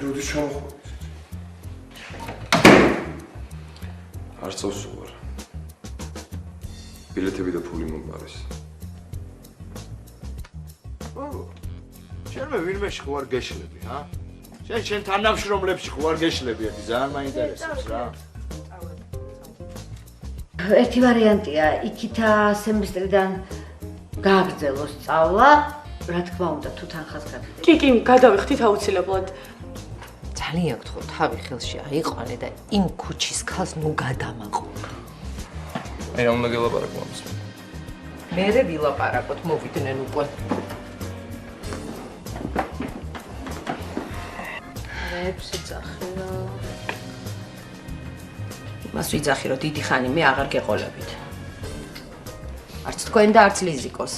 როდის ჩამოხვდა? არ წავს ვარ. ბილეთები და ფული მომყარის. შენ მე ვინმეში ხوار გეშლები, ჰა? შენ თანამშრომლებში ხوار გეშლები, ძალიან მაინტერესებს რა. ერთი ვარიანტია, იქითა სემესტრიდან გააგრძელოს სწავლა, რა თქმა უნდა, თუ თანხას გაგდებ. კი, გადავიხდით აუცილებლად. ძალიან გთხოვ, თავი ხელში აიყვანე და იმ ქუჩის ქალს ნუ გადამაყო. აი რა უნდა გელაპარაკო ამის. მერე ვილაპარაკოთ, მოვიდნენ უკვე. რეებში წახირო. მას ვიძახი, რომ დიდი ხანი მე აღარ გეყოლებით. არც თქვენ და არც ლიზიკოს.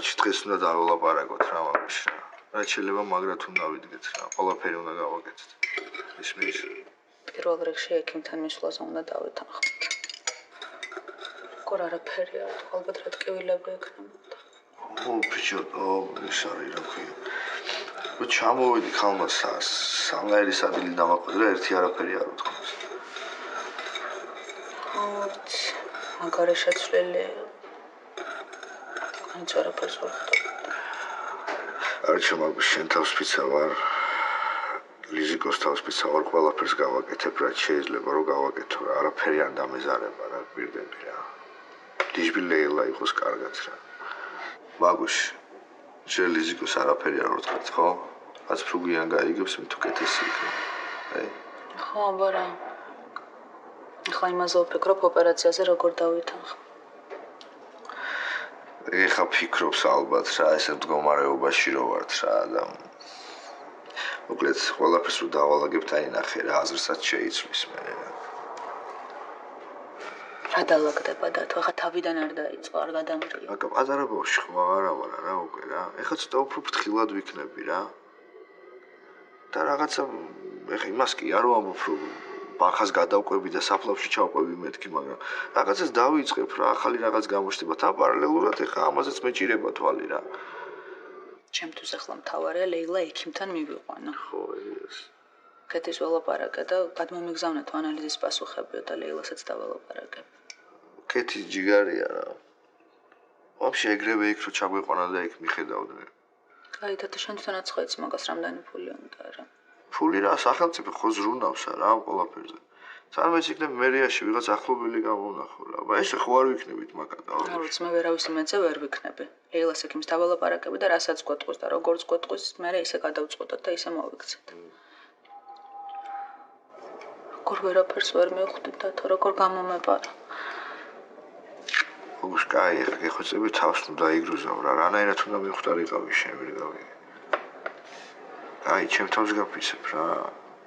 არჩი დღეს უნდა დაველაპარაკოთ რა მაგაში რა. რაც შეიძლება მაგრად უნდა ვიდგეთ რა. ყველაფერი უნდა გავაკეთოთ. ისმის. პირველ რიგში ექიმთან მისვლაზე უნდა დავეთანხმოთ. როგორ არაფერია, ალბათ რა ტკივილები ექნებოდა. ბიჭო, ის არის რა ქვია. რო ჩამოვიდი ხალმა სამნაირი სადილი დამაყვრა, ერთი არაფერი არ უთქვამს. მაგარი შეცვლილი. არაფერს ვერ ხვდები. არჩა მაგ შენ თავს ფიცა ვარ. ლიზიკოს თავს ფიცა ვარ, ყველაფერს გავაკეთებ, რაც შეიძლება რომ გავაკეთო რა. არაფერი არ დამეზარება რა, გვირდები რა. დიჟბი ლეილა იყოს კარგად რა. მაგუში. შენ ლიზიკოს არაფერი არ უთქვით, ხო? რაც ფრუგიან გაიგებს, მით უკეთესი იქნება. აი. ხო, აბარა. ახლა იმაზე ვფიქრობ ოპერაციაზე როგორ დავითანხმ. ეხა ფიქრობს ალბათ რა, ესე მდგომარეობაში რო ვართ რა და მოკლედ ყველაფერს რო დავალაგებთ, აი ნახე რა, აზრსაც შეიცვლის მე. რა დაალაგდება და თუ ახლა თავიდან არ დაიწყო, არ გადამრიო. აკა პატარა ბავშვი ხო არა ვარ რა უკვე რა. ეხა ცოტა უფრო ფრთხილად ვიქნები რა. და რაღაცა ეხა იმას კი არ ვამბობ რომ ბახას გადავყვები და საფლავში ჩავყვები მეთქი, მაგრამ რაღაცას დავიწყებ რა, ახალი რაღაც გამოჩნდება. თან პარალელურად ეხა ამაზეც მეჭირება თვალი რა. ჩემთვის ახლა მთავარია ლეილა ექიმთან მივიყვანო. ხო, ეს. კეთის ველაპარაკე და გადმომიგზავნე თუ ანალიზის პასუხებიო და ლეილასაც დაველაპარაკე. კეთი ჯიგარია რა. ვაფშე ეგრევე იქ რო ჩაგვიყვანა და იქ მიხედავდნენ. კაი, და შენ თვითონაც ხო იცი მაგას რამდენი ფული უნდა რა. ფული რა, სახელმწიფო ხო ზრუნავს რა ყველაფერზე. წარმოიც იქნებ მერიაში ვიღაც ახლობელი გამოვნახო რა. ესე ხო არ ვიქნებით მაგადა. არ ვიცი, მე ვერავის იმედზე ვერ ვიქნები. ლეილას ექიმს დაველაპარაკები და რასაც გვეტყვის და როგორც გვეტყვის, მე ისე გადავწყვეტოთ და ისე მოვიქცეთ. როგორ ვერაფერს ვერ მივხვდით და თუ როგორ გამომეპარა. მოგუშ კაი, ეხლა გეხვეწები თავს ნუ დაიგრუზავ რა. რანაირად უნდა მიხდარიყავი შენ ვერ გავიგე. კაი, ჩემ თავს გაფიცებ რა.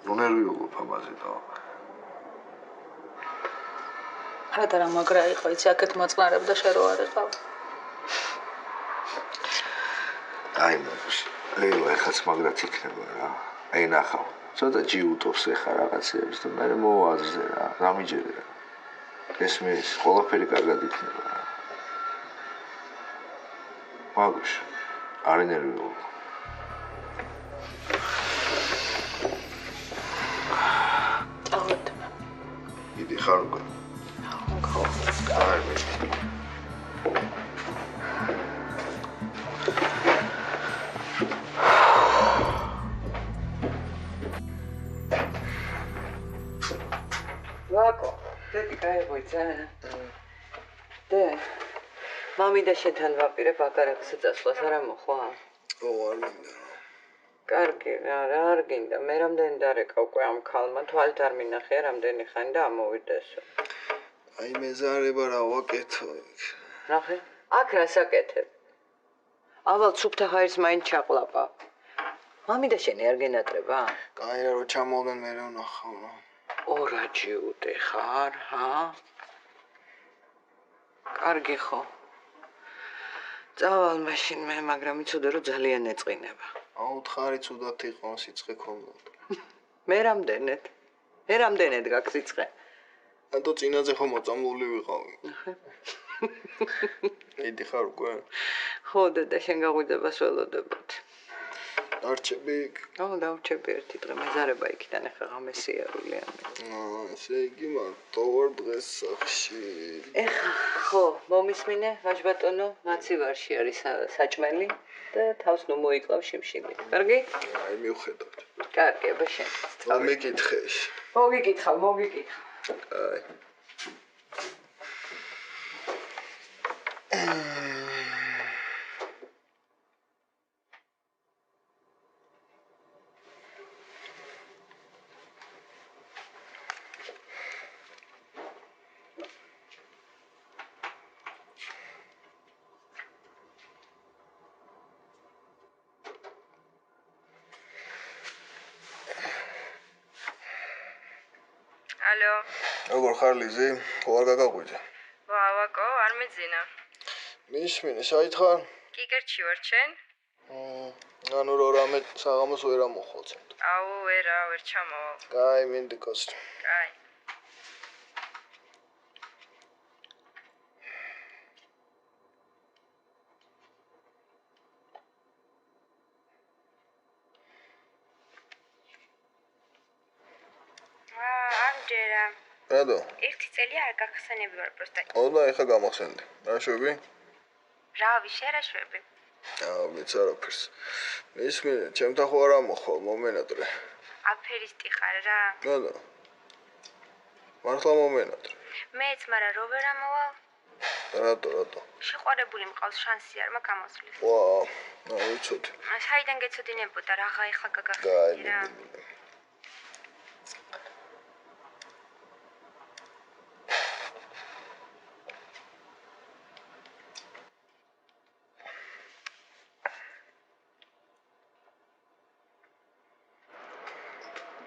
ნუ ნერვიულობ ამაზე და. რატო რა მაგრა იყო, იცი აქეთ მოწყნარებდა შენ რო არ იყავ. აი მოგუშ, ეილო ეხაც მაგრად იქნება რა. აი ნახავ. ცოტა ჯიუტობს ეხა რაღაცეებს და მე მოვაზრდე რა. გამიჯერე რა. ესმის, ყველაფერი კარგად იქნება რა. მაგუშ, არ ენერვიულობ. წავედ. იდი ხარ უკვე? ხო. აი მე. ვაკო, დედი გაიღვიძა. დე, მამინდა შენთან ვაპირებ აკარაკზე წასვლას არა მოხვა? ო, არ მინდა. კარგი რა, რა არ გინდა, მე რამდენი დარეკა უკვე ამ ქალმა, თვალით არ მინახია რამდენი ხანი და ამოვიდესო. აი მეზარება რა ვაკეთო იქ. ნახე, აქ რას აკეთებ? ავალ სუფთა ხაერს მაინც ჩაყლაპა. მამინდა შენი არ გენატრება? კაი რა რო ჩამოვდნენ მე რა ვნახავ რა. ორაჯიუტე ხარ, ჰა? კარგი ხო. წავალ მაშინ მე, მაგრამ იცოდე რომ ძალიან ეწყინება. აუ თხარი ცუდად იყო, სიცხე ქონდათ. მე რამდენად გაქვს სიცხე? ანტო წინაზე ხო მოწამლული ვიყავი. იდი ხარ უკვე? ხო, და შენ გაღვიძებას ველოდებოდ. დარჩები იქ? ო, დავრჩები ერთი დღე, მეზარება იქიდან ახლა გამესიარული ამით. ესე იგი მარტო ვარ დღეს სახში. ეხა, ხო, მომისმინე, ვაჟბატონო, მაცივარში არის საჭმელი და თავს ნუ მოიკლავ შიმშილი. კარგი? აი მივხედავთ. კარგი, აბა შენ. მოგიკითხეს. მოგიკითხავ. აი. ალო. როგორ ხარ ლიზი? ხო არ გაგაღვიძე? ვაკო, არ მეძინა. მისმინე, საით ხარ? კიკერჩი ვარ ჩენ? ანუ რო რამე საღამოს ვერ ამოხვალ. აუ, ვერ ჩამოვალ. კაი, მინდი კოსტ. კაი. ამჯერა. რატო? ერთი წელი არ გახსენები ვარ პროსტა. ოდა ეხა გამახსენდი. რა შვები? რავი, შერაშვები. აუ, მეც არაფერს. მისმინე, ჩემთან ხო არ ამოხვალ, მომენატრე. აფერისტი ხარ რა? რატო? მართლა მომენატრე. მეც, მაგრამ რო ვერ ამოვალ? რატო? შეყვარებული მყავს შანსი არ მაქვს ამოსვლის. ვაუ, ვიცოდი. საიდან გეცოდინებოდა, რაღა ეხლა კაი, გაგახსენდი რა? მინდი.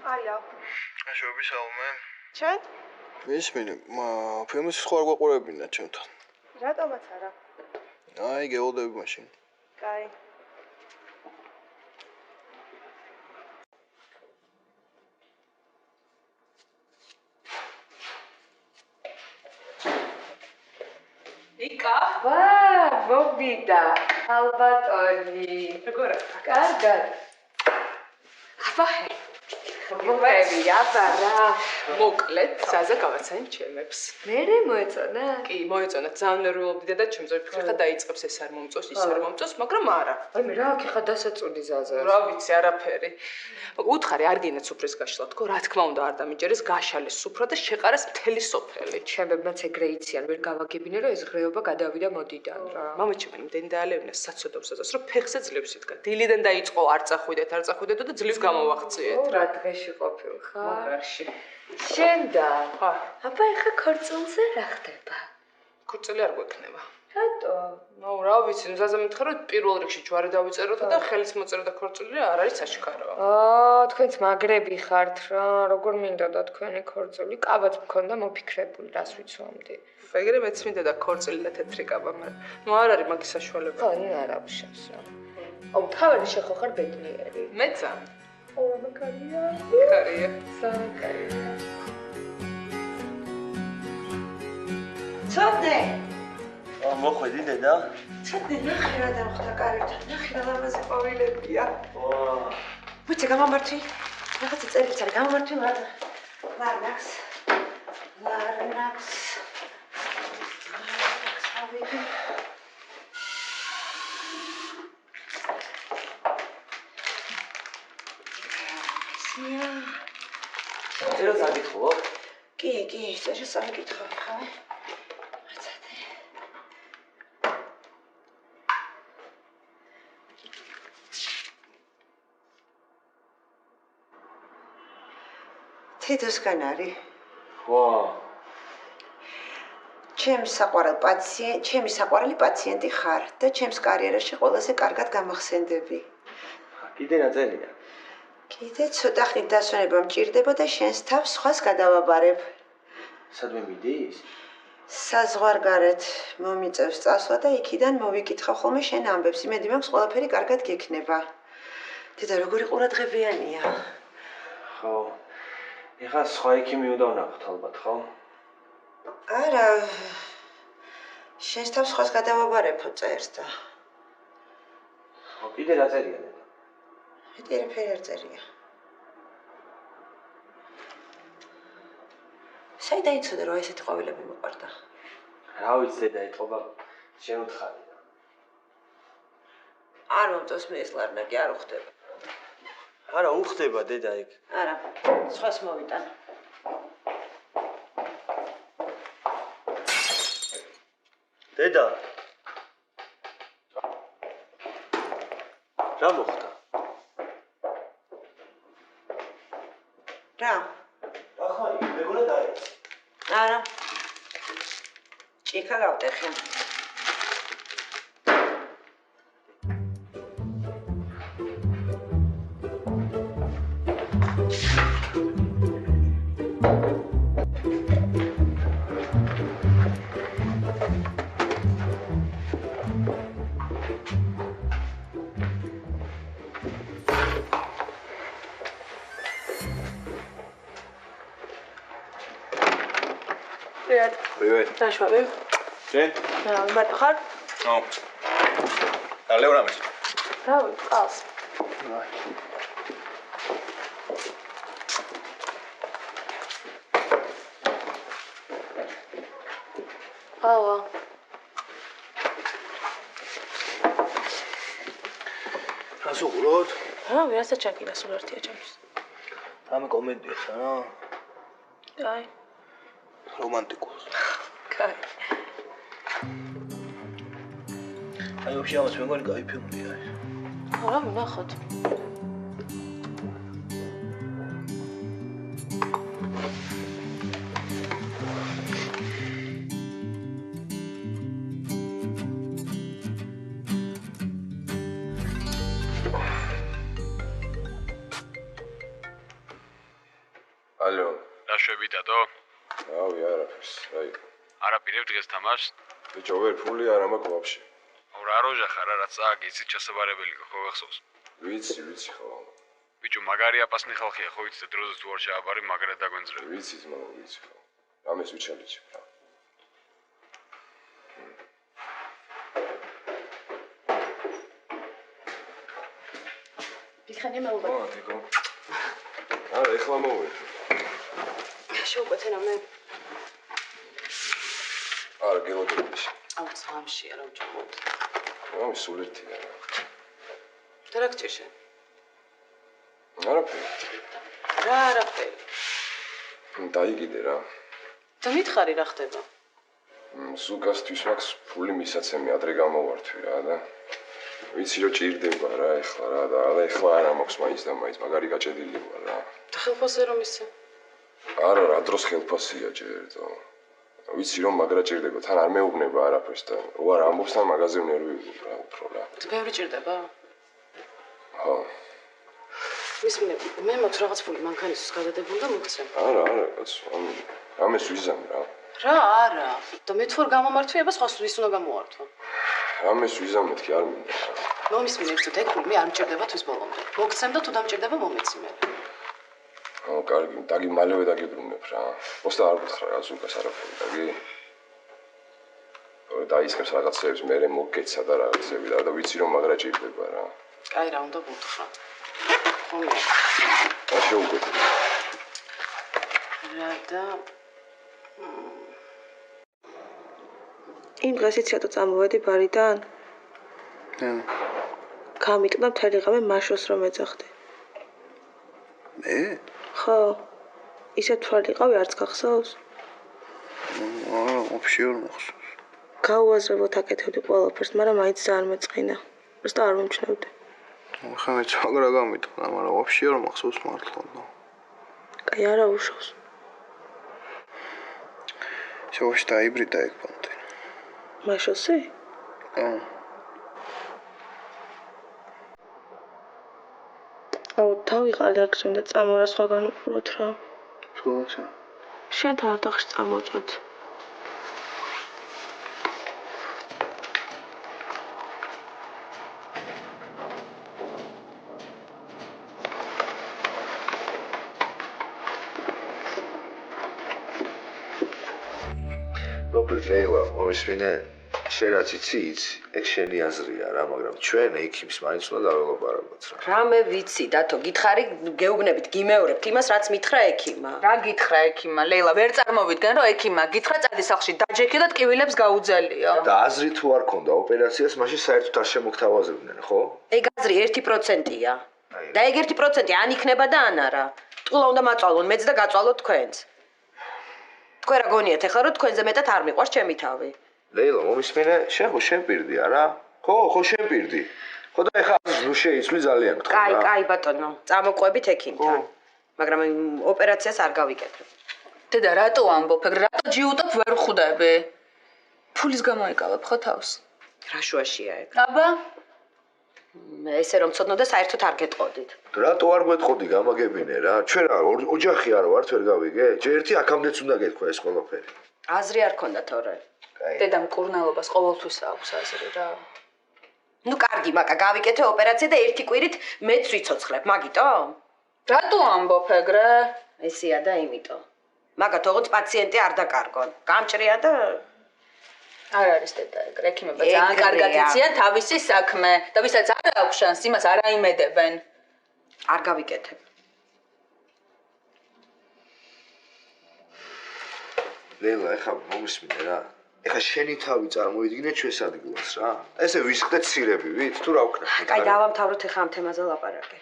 ალო. შვები საომე. ჩენ? მისმინე, ფილმის სხვა არ გვაყურებინა ჩემთან. რატომაც არა? აი, გეოდები მაშინ. კაი. იკა? ვა, მოვიდა. ალბატონი. როგორ? კარგად. აბაჰე. მოვები, აბა რა. მოკლედ, ზაზა გავაცანი ჩემებს. მერე მოეწონა? კი, მოეწონა, ძალიან ნერვიულობდი და ჩემზე ვფიქრე, ხა დაიწყებს ეს არ მომწონს, ის არ მომწონს, მაგრამ არა. აი მე რა აქ ხა დასაწული ზაზას. რა ვიცი, არაფერი. უთხარი, არ გინდა სუფრის გაშლა, თქო, რა თქმა უნდა, არ დამიჯერეს გაშალეს სუფრა და შეყარეს მთელი სოფელი. ჩემებმაც ეგრე იციან, ვერ გავაგებინე, რომ ეს ღრეობა გადავიდა მოდიდან რა. მამაჩემი იმდენი დაალევინა საცოდავსადაც, რომ ფეხზე ძლივს იდგა. დილიდან დაიწყო არ წახვიდეთ და ძლივს გამოვაღწიეთ. რა დღეში ყოფილ ხარ? მაგარში. შენ და ხა. აბა ეხა ქორწილზე რა ხდება? ქორწილი არ გვექნება. რატო? ნუ რა ვიცი, მზაზე მითხრა რომ პირველ რიგში ჯვარი დავიწეროთ და ხელის მოწერა და ქორწილი არ არის საშკარო. თქვენც მაგრები ხართ რა, როგორ მინდოდა თქვენი ქორწილი? კაბაც მქონდა მოფიქრებული, რას ვიცვამდი. ეგრე მეც მინდოდა ქორწილი და თეთრი კაბა, მაგრამ ნუ არ არის მაგის საშუალება. ნუ არ აღშევს რა. აუ, თავი შეხო ხარ ბედნიერი. მეცა? კარია. კარია. საკარია. ცოტნე. მოხვედი დედა? ცოტნე ნახე რა დამხდა კარებთან. ნახე რა ლამაზი ყვავილებია. ვა. ვიცი გამომართვი. რაღაცა წერილიც არის გამომართვი ლარნაკს. ავიღე. წერა საკითხო? კი, წერა საკითხო, ხავე. თითოსგან არის. ვა. ჩემი საყვარელი პაციენტი ხარ და ჩემს კარიერაში ყველაზე კარგად გამახსენდები. კიდე რა წერია? კიდე ცოტა ხნით დასვენება მჭირდება და შენს თავს სხვას გადავაბარებ. სადმე მიდის? საზღვარგარეთ მომიწევს წასვლა და იქიდან მოვიკითხავ ხოლმე შენ ამბებს. იმედი მაქვს ყველაფერი კარგად გექნება. დედა როგორი ყურადღებიანია. ხო. ეხლა სხვა იქი მიუდავნახოთ ალბათ, ხო? არა. შენს თავს სხვას გადავაბარებო წერს და. ხო, კიდე რა წერია დედა? ერთფერი არ წერია. საიდან იცოდე რომ ესეთი ყვავილები მოყვარდა? რა ვიცი დედა, ეთყობა შენ უთხარი რა. არ მომწონს მე ეს ლარნაკი, არ უხდება. არა, უხდება დედა ეგ. არა, სხვას მოვიტან. დედა. რა მოხდა? რა? ახლა მეგონა დაეც. არა. ჭიქა გავტეხე. Привет. დაშვაბი. Შენ? მარტო ხარ? ნო. და ლევრამის. რავი, ყავს. ავა. რას უყუროთ? რავი, რასაც ჩაკირა სულ ერთია ჩემს. რამე კომედიას რა? აი, რომანტიკულს. კაი. აი вообще ამას მეგონი კაი ფილმია ეს. რავი, ნახოთ. ალო. რა შვები დადო? რავი, არაფერს. აი, არაპირებ დღეს თამაშს? ბიჭო, ვერ ფული არ მაქვს ვაფშე. აუ რა როჟა ხარ, რა წააგე, იცით ჩასაბარებელი ხო გახსოვს? ვიცი ხო. ბიჭო, მაგარი აპასნი ხალხია, ხო იცით დროზე თუ არ შეაბარი, მაგრად დაგვენძრები. ვიცი ხო. რამეს ვიჩალიჩებ რა. იქანი მეუბნე. დიკო. არა, ეხლა მოვიდე. შეუკვეთე რა მე. არა, გელოდები. აუ სამშია რომ ჩამოთ. რა სულ ერთია რა. და რა გჭირ შენ? არაფერი. რა არაფერი. დაიგიდე რა. და მითხარი რა ხდება? ზუგასთვის მაქვს ფული მისაცემი, ადრე გამოვართვი რა და ვიცი რომ ჭირდება რა ეხლა რა და ეხლა არა მაქვს მაინც და მაინც მაგარი გაჭედილი ვარ რა. და ხელფასე რომ ისე? არა, რა დროს ხელფასია ჯერდო. ვიცი რომ მაგრა ჭირდება, თან არ მეუბნება არაფერს და უარ ამბობს თან მაგაზე ნერვი რა უფრო რა. ბევრი ჭირდება? ხო. მისმინე, მე მაქვს რაღაც ფული მანქანისთვის გადადებულ და მოგცემ. არა, კაცო, ამას ვიზამ რა. რა არა. და მე თუ არ გამომართვია, სხვას ვის უნდა გამოვართვა? ამას ვიზამ მეთქი არ მინდა. მომისმინე ცოტა ეგ ფული მე არ მჭირდება თვის ბოლომდე. მოგცემ და თუ დამჭირდება მომეცი მე. კარგი, დაგი მალევე დაგიბრუნებ რა. просто არ გითხრა რა ზუკას არაფერი, დაგი. დაისხებს რაღაცებს, მე მოგეცა და რაღაცები და ვიცი რომ მაგრა ჭირდება რა. კაი რა უნდა გუთხრა. ხომ. რა შეუგეთ. რა და იმ დღესაც რატო წამოვედი ბარიდან? გამიკდა მთელი ღამე მაშოს რომ ეძახდი. მე? ხო. ისე თვალი ყავი არც გახსოვს? არა, вообще არ მახსოვს. გაუაზრებოდ აკეთებდი ყველაფერს, მაგრამ მაინც ძალიან მეწყინა. просто არ მომჩნევდი. ხა მეც მაგრა გამიტყნა, მაგრამ вообще არ მახსოვს მართლა. კაი არა უშავს. შევშ დაიბრიდა ეგ პონტი. მაშოსი? აუ, თავიღალი აქ უნდა წამორა სხვაგან უყუროთ რა. სულაცა. შენ თან ოთახში წამოვწვეთ. ლეილა, მომისმინე, შენ რაც იცი, ეგ შენი აზრია რა, მაგრამ ჩვენ ექიმს მაინც უნდა დაველაპარაკოთ რა. რა მე ვიცი, დათო, გითხარი, გეუბნებით, გიმეორებთ იმას, რაც მითხრა ექიმა. რა გითხრა ექიმა, ლეილა, ვერ წარმოვიდგენ, რომ ექიმა გითხრა წადი სახლში დაჯექი და ტკივილებს გაუძალიო. და აზრი თუ არ ქონდა ოპერაციას, მაშინ საერთოდ არ შემოგთავაზებდნენ, ხო? ეგ აზრი 1%-ია. და ეგ 1% ან იქნება და ან არა. ტყულა უნდა მაწვალონ მეც და გაწვალოთ თქვენც. თქვენ რა გონიათ ახლა რომ თქვენზე მეტად არ მიყვარს ჩემი თავი. ლეილა, მომისმინე, შენ ხო შენ პირდი არა? ხო შენ პირდი. ხო და ეხლა ნუ შეიცვლი ძალიან გთხოვ რა. კაი ბატონო, წამოყვებით ექიმთან. მაგრამ ოპერაციას არ გავიკეთებ. დედა, რატო ამბობ, რატო ჯიუტობ ვერ ხვდები? ფულის გამოიკალებ ხო თავს? რა შუაშია ეგ? აბა ესე რომ ცოდნო და საერთოდ არ გეტყოდით. რატო არ გვეტყოდი გამაგებინე რა? ჩვენ რა ოჯახი არ ვართ ვერ გავიგე? ჯერ ერთი აქამდეც უნდა გეთქვა ეს ყველაფერი. აზრი არ ქონდა თორე. დედა მკურნალობას ყოველთვის აქვს აზრი რა. ნუ კარგი, მაკა გავიკეთე ოპერაცია და ერთი კვირით მეც ვიცოცხლებ, მაგიტო? რატო ამბობ ეგრე? ესეა და იმიტომ. მაგათ ოღონდ პაციენტი არ დაკარგონ. გამჭრია და არ არის დედა ეგრე, ექიმება ძალიან კარგად იციან თავისი საქმე და ვისაც არ აქვს შანსი, იმას არ აიმედებენ. არ გავიკეთებ. ლეილა, ეხლა მომისმინე რა. ეხლა შენი თავი წარმოიდგინე ჩვენს ადგილას რა. ესე ვისხდეთ ცირებივით, თუ რა ვქნა? კაი, დავამთავროთ ეხლა ამ თემაზე ლაპარაკი.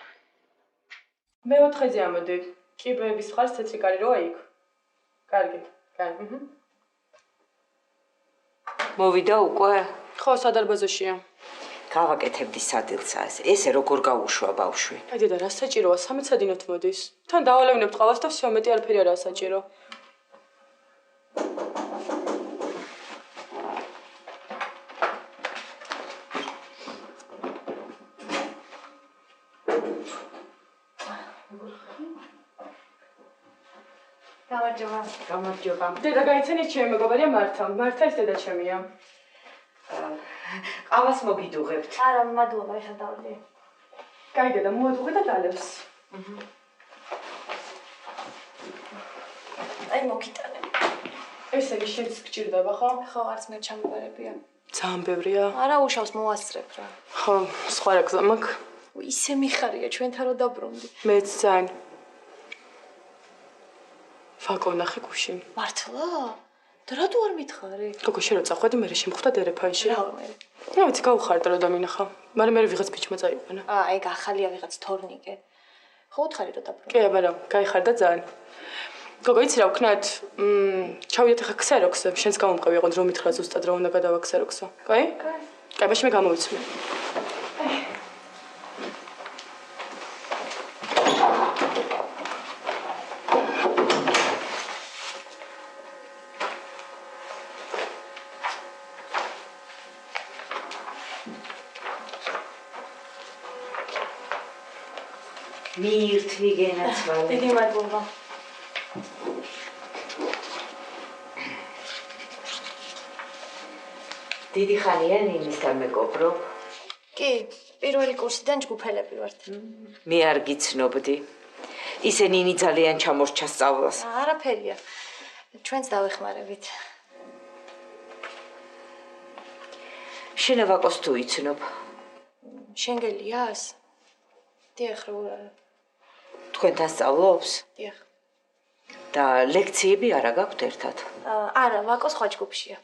მე 4-ზე ამოდი. კიბეების ხარ ცეციკარი როა იქ. კარგი. მოვიდა უკვე? ხო, სადარბაზოშია. გავაკეთებდი სადილცას. ესე როგორ გაუშვა ბავშვი? აი დედა, რა საჭიროა? 13 სადინოთ მოდის. თან დავალევნებთ ყავას და всё, მეტი არაფერი არაა საჭირო. გამარჯობა. დედა, გაიცანით ჩემი მეგობარია მართა. მართა ეს დედა ჩემია. ყავას მოგიდუღებთ. არა, მადლობა, ეხლა დავდი. კაი დედა, მოადუღე და დალევს. აი მოგიტანე. ესენი შენც გჭირდება, ხო? ხო, არც მე ჩამოვარებია. ძალიან ბევრია. არა, უშავს მოვასწრებ რა. ხო, სხვა რა გზა მაქვს? ისე მიხარია ჩვენთან რომ დაბრუნდი. მეც ძალიან. ფაკო ნახე გუშინ. მართლა? და რატო არ მითხარი? გოგო შენ რო წახვედი მე შემხვდა დერეფანში. რა მე? რა ვიცი, გავხარდა რომ დამინახა. მაგრამ მე ვიღაც ბიჭმა წაიყვანა. ეგ ახალია ვიღაც თორნიკე. ხო უთხარი რომ დაბრუნდი. კი, აბა რა, გაიხარდა ძალიან. გოგო, იცი რა ვქნათ? ჩავიდეთ ახლა ქსეროქსზე, შენს გამომყევი აყოთ რომ მითხრა ზუსტად რა უნდა გადავა ქსეროქსო. კაი? კაი. კაი, მაშინ მე გამოვიცვლი. მირთვი გენაცვალე. დიდი მადლობა. დიდი ხანია ნინისთან მეგობრობ. კი, პირველი კურსიდან ჯგუფელები ვართ. მე არ გიცნობდი. ისე ნინი ძალიან ჩამორჩა სწავლას. არაფერია. ჩვენც დავეხმარებით. შენევაკოს თუ იცნობ? შენგელიას? დიახ, რო თქვენთან სწავლობს? დიახ. და ლექციები არა გაქვთ ერთად? არა, ვაკო სხვა ჯგუფშია.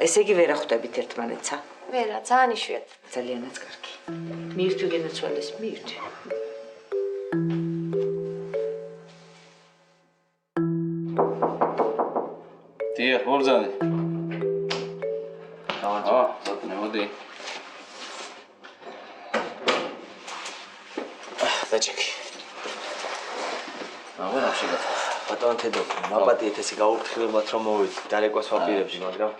ესე იგი ვერ ახვდებით ერთმანეთსა? ვერა, ძალიან იშვიათად. ძალიანაც კარგი. მირთვი გენაცვალეს, მირთვი. დიახ, ბორძანი. ზოგნე, მოდი. დაჭექი. აღარ შეგაცხ. ბატონ თედო, მაპატიეთ ესე გაუფრთხილებათ რომ მოვიდეთ დარეკვას ვაპირებდი, მაგრამ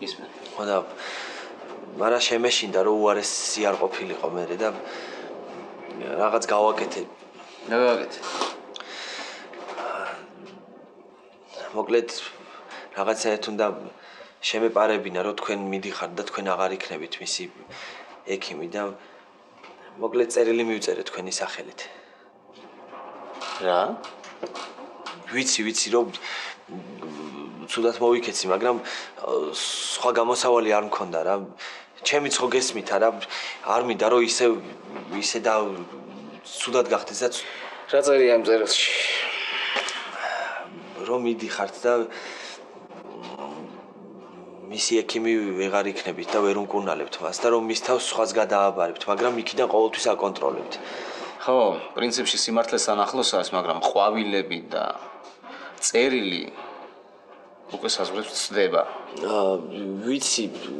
ისმენ. ხოდა მარა შემეშინდა რომ უარესი არ ყოფილიყო მე და რაღაც გავაკეთე. რა გავაკეთე? მოკლედ რაღაცაერთ უნდა შემეპარებინა რომ თქვენ მიდიხართ და თქვენ აღარ იქნებით მისი ექიმი და მოკლედ წერილი მივწერე თქვენი სახელით. რა? ვიცი რომ ცუდად მოვიქეცი, მაგრამ სხვა გამოსავალი არ მქონდა რა. ჩემიც ხო გესმითა რა, არ მინდა რომ ისე და ცუდად გახდეს და რა წერია ამ წერილში? რომ მიდიხართ და მისი ექიმი ვეღარ იქნებით და ვერ უმკურნალებთ მას და რომ მის თავს სხვას გადააბარებთ, მაგრამ იქიდან ყოველთვის აკონტროლებთ. ხო, პრინციპში სიმართლესთან ახლოსაა, მაგრამ ყვავილები და წერილი უკვე საზღვრებს ცდება.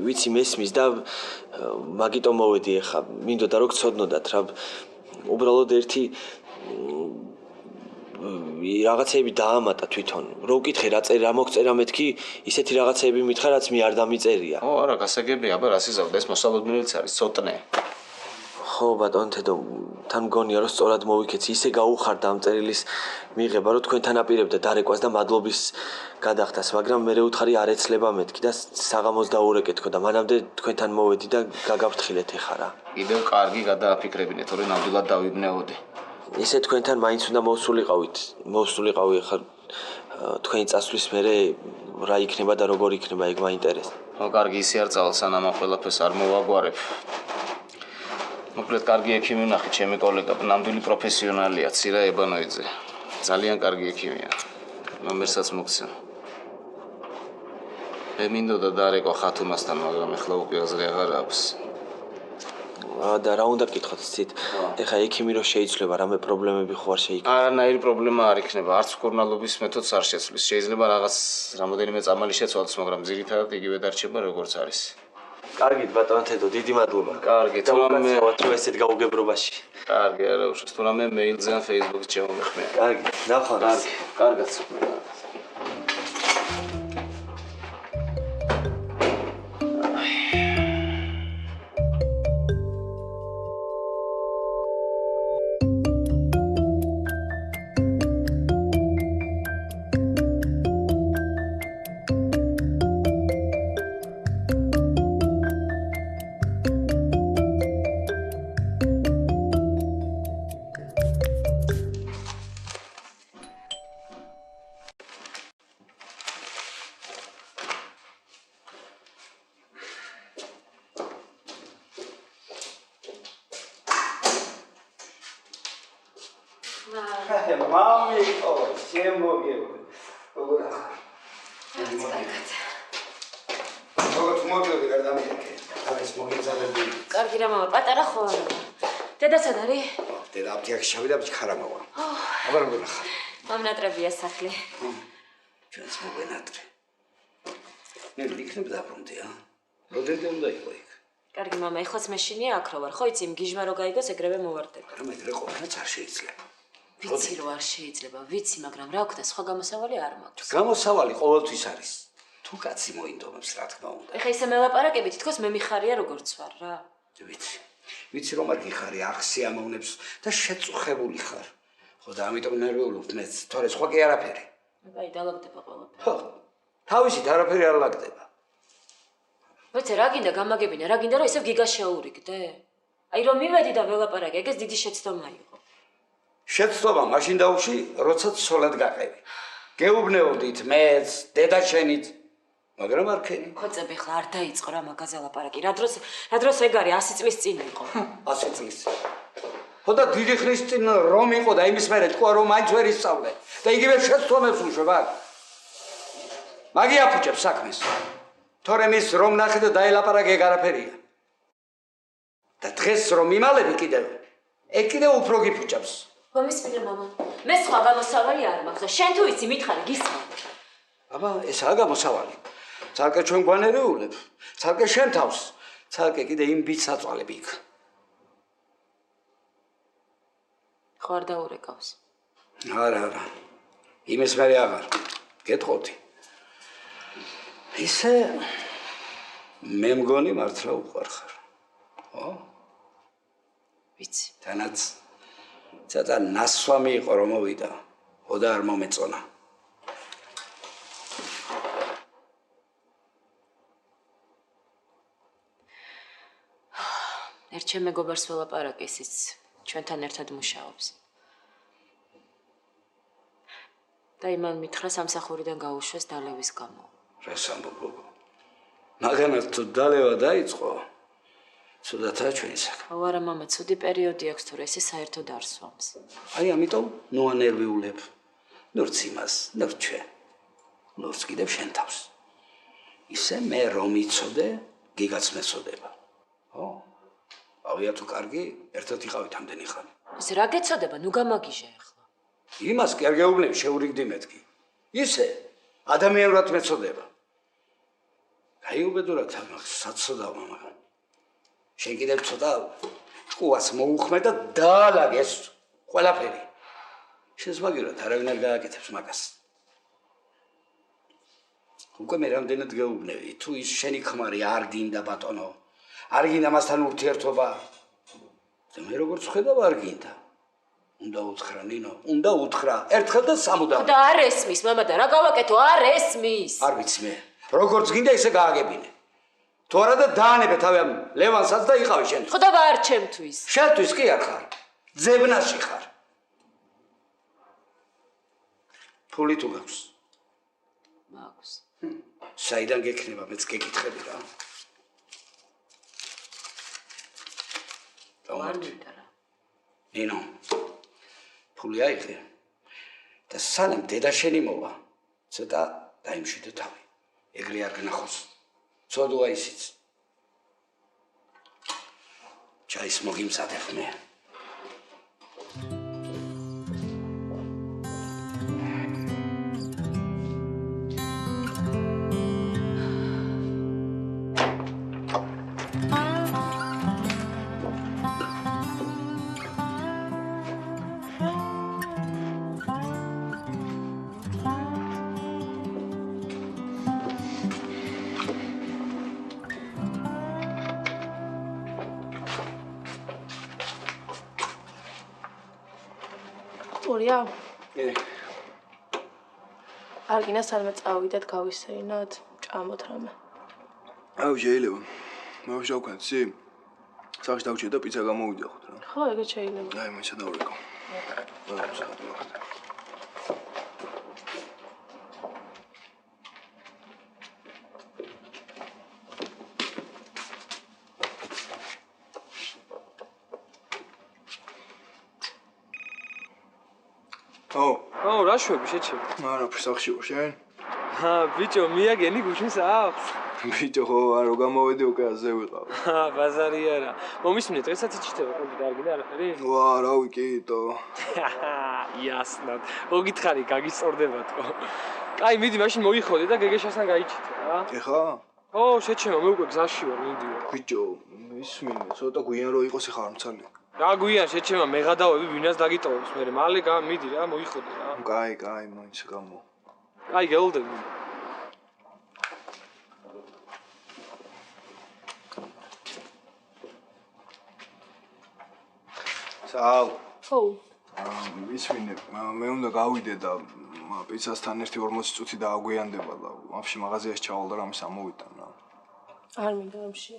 ვიცი მესმის და მაგიტომ მოვედი ახლა. მინდოდა რომ გცოდნოდათ რა. უბრალოდ ერთი რაღაცეები დაამატა თვითონ. რო ვკითხე რა მოგწერა მეთქი, ისეთი რაღაცეები მითხრა, რაც მე არ დამიწერია. ო, არა, გასაგებია, აბა რას იზავდა, ეს მოსალოდნელიც არის, ცოტნე. ხო, ბატონ თედო, თან მგონია რომ სწორად მოვიქეცი, ისე გაუხარდა ამ წერილის მიღება, რომ თქვენთან აპირებდა დარეკვას და მადლობის გადახდას, მაგრამ მე უთხარი არ ეცლება მეთქი და საღამოს დაურეკეთქო და მანამდე თქვენთან მოვედი და გაგაფრთხილეთ ეხა რა. კიდევ კარგი გადააფიქრებინეთ, რომ ნამდვილად დავიბნეოდე. ისე თქვენთან მაინც უნდა მოვსულიყავი ახლა თქვენი წასვლის მერე რა იქნება და როგორ იქნება ეგ მაინტერესებს. ხო, კარგი ისე არ წავალ, სანამ ამ ყველაფერს არ მოვაგვარებ. მოკლედ კარგი ექიმი ვნახე, ჩემი კოლეგა, ნამდვილი პროფესიონალია, ცირა ებანოიძე. ძალიან კარგი ექიმია. ნომერსაც მოგცემ. მე მინდოდა დარეკვა ხათუნასთან, მაგრამ ეხლა უკვე აზრი აღარ აქვს. და რა უნდა გკითხოთ ცით? ეხა ექიმი რო შეიძლება რამე პრობლემები ხო არ შეიქმნა? არანაირი პრობლემა არ იქნება, არც მკურნალობის მეთოდს არ შეცვლის. შეიძლება რაღაც რამოდენიმე წამალი შეცვალოს, მაგრამ ძირითადად იგივე დარჩება როგორც არის. კარგით ბატონ თედო, დიდი მადლობა. კარგი, თუმცა რომ ესეთ გაუგებრობაში. კარგი, არა უშავს, თუმცა მეილზე ან Facebook-ზე შემომეხმე. კარგი, ნახვამდის. კარგად. მამიკო, შემოგიყვე. როგორც მოდიოდი არ დამიეკე. ეს მოგიწადები. კარგი რა მამა, პატარა ხო არა? დედა სად არის? დედა აფთიაქში ჩავიდა, ხარა მოვა. აბა როგორ ხარ? მომნატრებია სახლი. ჩვენს მოგენატრე. მე ვიქნებ დაბრუნდი, როდენდე უნდა იყო იქ? კარგი მამა, ეხლაც მეშინია აქ რო ვარ, ხო იცი, იმ გიჟმა რო გაიგოს, ეგრევე მოვარდება. რა მე ყოფილაც არ შეიძლება. ვიცი რომ არ შეიძლება, ვიცი, მაგრამ რა ვქნა, სხვა გამოსავალი არ მაქვს. გამოსავალი ყოველთვის არის. თუ კაცი მოინდომებს, რა თქმა უნდა. ეხა ისე მელაპარაკები, თითქოს მე მიხარია როგორც ვარ რა. ვიცი. ვიცი რომ არ გიხარი ახსიამოვნებს და შეწუხებული ხარ. ხო და ამიტომ ნერვიულობ მეც, თორე სხვა კი არაფერი. აი დალაგდება ყველაფერი. ხო. თავისით არაფერი არ ლაგდება. ვიცი რა გინდა გამაგებინა, რა გინდა რომ ისევ გიგას შეურიგდე? აი რომ მივედი და ველაპარაკე, ეგეც დიდი შეცდომა იყო. შეცდომა მაშინ დაუში, როცა ცოლად გაყევი. გეუბნეოდით მეც, დედაშენით, მაგრამ არ ქენი. ხოცები ხლა არ დაიწყო რა მაგაზე ლაპარაკი. რა დროს ეგ არის 100 წლის წინ იყო. 100 წლის. ხო და დიდი ხნის წინ რომ იყო და იმის მერე თქვა რომ მაინც ვერ ისწავლე და იგივე შეცდომებს უშვებ აქ. მაგი აფუჭებს საქმეს. თორემ ის რომ ნახე და დაელაპარაკე ეგ არაფერია. და დღეს რომ იმალები კიდევ, ეგ კიდევ უფრო გიფუჭებს. მომისმინე მამა. მე სხვა გამოსავალი არ მაქვს და შენ თუ იცი მითხარი გისმენ. აბა ესაა გამოსავალი. ცალკე ჩვენ გვანერეულებ, ცალკე შენ თავს, ცალკე კიდე იმ ბიჭს აწვალებ იქ. ხო არ დაურეკავს. არა. იმის მერე აღარ. გეტყოდი. ისე მე მგონი მართლა უყვარხარ. ხო? ვიცი. თანაც ცოტა ნასვამი იყო რომ მოვიდა. ხო და არ მომეწონა. ერთ ჩემ მეგობარს ველაპარაკე, ისიც ჩვენთან ერთად მუშაობს. და იმან მითხრა სამსახურიდან გაუშვეს დალევის გამო. რას ამბობ გოგო? მაგანაც თუ დალევა დაიწყო, ცუდათაა ჩვენი საქმე. ხო არა მამა, ცუდი პერიოდი აქვს თუ ესე საერთოდ არ სვამს. აი ამიტომ ნუ ანერვიულებ. ნურც იმას, ნურც ჩვენ. ნურც კიდევ შენ თავს. ისე მე რომ იცოდე, გიგაც მეწოდება. ხო? ავია თუ კარგი, ერთად იყავით ამდენი ხანი. ეს რა გეცოდება, ნუ გამაგიჟე ახლა. იმას კი არ გეუბნები, შეურიგდი მეთქი. ისე ადამიანურად მეწოდება. აი უბედურად ამას საცოდავ მამა. შენ კიდევ ცოტა ჭკუას მოუხმე და დაალაგე ეს ყველაფერი. შესვაგიროთ, არავინ არ გააკეთებს მაგას. უკვე მე რამდენად გეუბნები, თუ ის შენი ქმარი არ გინდა ბატონო, არ გინდა მასთან ურთიერთობა. და მე როგორც ხედავ არ გინდა. უნდა უთხრა ნინო, უნდა უთხრა, ერთხელ და სამუდამოდ. და არ ესმის მამა და რა გავაკეთო, არ ესმის. არ ვიცი მე. როგორც გინდა ისე გააგებინე. თუ არა და დაანებე თავი ამ ლევანსაც და იყავი შენ. ხო და ვარ ჩემთვის. შენთვის კი არ ხარ. ძებნაში ხარ. ფული თუ გაქვს? მაქვს. საიდან გექნება მეც გეკითხები რა. ვარმინდა რა. ნინო. ფული აიღე. და სანამ დედაშენი მოვა, ცოტა დაიმშვიდე თავი. ეგრე არ გნახოს. ცოდვა ისიც. ჩაის მოგიმსადებ მე. ურია, ე არ გინდა სადმე წავიდეთ გავისეინოთ, ჭამოთ რამე. აუ შეიძლება. მე შევქან ცი. სახში დავჭერ და პიცა გამოვიდახოთ რა. ხო, ეგეც შეიძლება. აი, მეცა დავრეკო. რა საათ მოხდა. აუ, რა შვები შეჩე? არა, სახში ვარ შენ. ბიჭო, მიაგენი გუშინს აქვს? ბიჭო, ხო, არო გამოვედი უკვე აზე ვიყავ. ბაზარი არა. მომისმინე, დღესაც იჩიტება კონდი და არ გინდა არაფერი? ვა, რა ვიკიტო. იასნად. მოგითხარი, გაგისწორდება თქო. კაი, მიდი, მაშინ მოიხოდე და გეგეშასთან გაიჩიტე რა. ეხა? ო, შეჩემა, მე უკვე გზაში ვარ, მიდიო. ბიჭო, ისმინე, ცოტა გვიან რო იყოს ეხა არ მცალი. რა გვიან შეჩემა, მე გადავები ვინას დაგიტოვებს, მე მალე მიდი რა, მოიხოდე რა. კაი, მაინც გამო. კაი, გელოდები. წავ. ხო. მისვინე, მე უნდა გავიდე და პიცასთან ერთი 40 წუთი დააგვიანდება და ვაფშე მაღაზიაში ჩავალ და რამის ამოვიტან რა. არ მინდა ამში.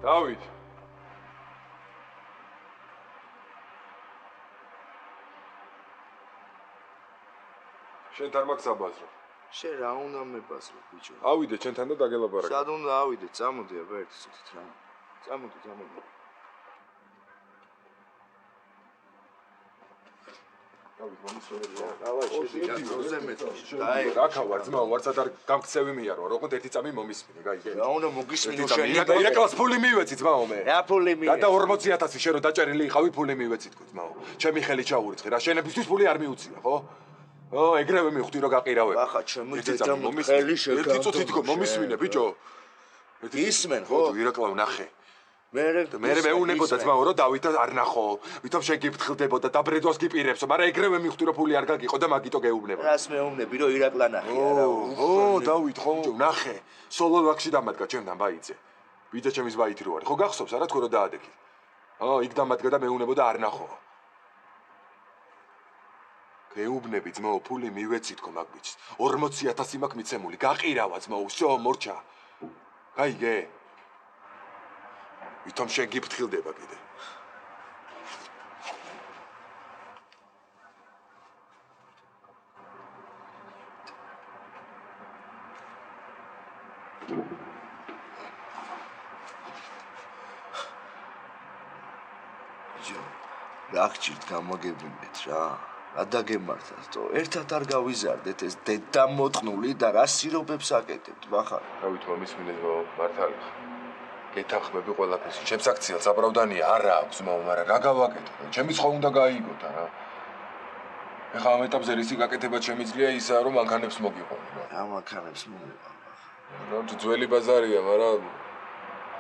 დავით. შენ თან მაქვს აბაზრო. შენ რა უნდა მებაზრო ბიჭო? ავიდე ჩვენთან და დაგელაპარაკე. სად უნდა ავიდე? წამოდი აბა ერთი წუთით რა. წამოდი. დავით მომისვენე. დაი, ვარ ძმაო, ვარცად არ გამქცევი მიარო, როგორც ერთი წამი მომისმინე, გაიგე? რა უნდა მოგისმინო შენ? ირაკლას ფული მივეცი ძმაო მე. რა ფული მივეცი? და 40,000 შენ რო დაჭერილი იყავი ფული მივეცი თქო ძმაო. ჩემი ხელი ჩაურიცხი რა, შენებისთვის ფული არ მიუცია, ხო? ო, ეგრევე მივხვდი რომ გაყირავებ. ახლა ჩემი დედამ ხელი შეგა. ერთი წუთი თქო მომისმინე ბიჭო. ისმენ ხო? ირაკლავ ნახე. მე მეუნებოდა ძმაო რომ დავითა არ ნახო. ვითომ შეგიფრთხილდებოდა და ბრედოს გიპირებსო, მაგრამ ეგრევე მივხვდი რომ ფული არ გაგიყო და მაგიტო გეუბნება. რას მეუბნები რომ ირაკლა ნახე არა? ო, დავით ხო, ნახე. სოლოლაკში დამადგა ჩემთან ბაიძე. ვიდე ჩემის ბაითი რო არის. ხო გახსოვს არა თქო რომ დაადექი. იქ დამადგა და მეუნებოდა არ ნახო. გეუბნები ძმაო, ფული მივეცი თქო მაგ ბიჭს. 40,000 მაქვს მიცემული. გაყირავა ძმაო, всё, მორჩა. გაიგე? ვითომ შეგიფრთხილდება კიდე. რა გჭირთ გამოგებინეთ რა. რა დაგემართათ თო ერთად არ გავიზარდეთ ეს დედამოტყნული და რა სირობებს აკეთებთ ბახარ. დავით მომისმინე ძმაო, მართალი ხარ. გეთანხმები ყველაფერს. ჩემს აქციას აბრავდანია არა აქვს ძმაო, მაგრამ რა გავაკეთო? ჩემი ხო უნდა გაიგოთ რა. ეხლა ამ ეტაპზე რისი გაკეთება შემიძლია ისაა რომ მანქანებს მოგიყვანო. რა მანქანებს მოგიყვანო? რა ძველი ბაზარია, მაგრამ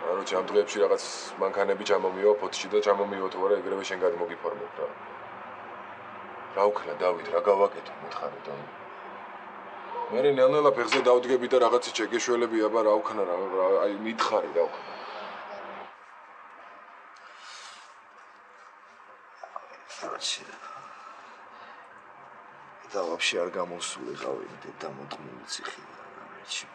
აროჩი ამ დღეებში რაღაც მანქანები ჩამომივა ფოთში და ჩამომივა თუ არა ეგრევე შენ გადმოგიფორმებ რა. რა უქნა დავით, რა გავაკეთო მითხარი და მე ნელ-ნელა ფეხზე დავდგები და რაღაცი შეგეშველები აბა რა უქნა რა, აი მითხარი რა უქნა. აჩი. და ვაფშე არ გამოსულიყავი დედამოტყნული ციხიდან რა მეჩი.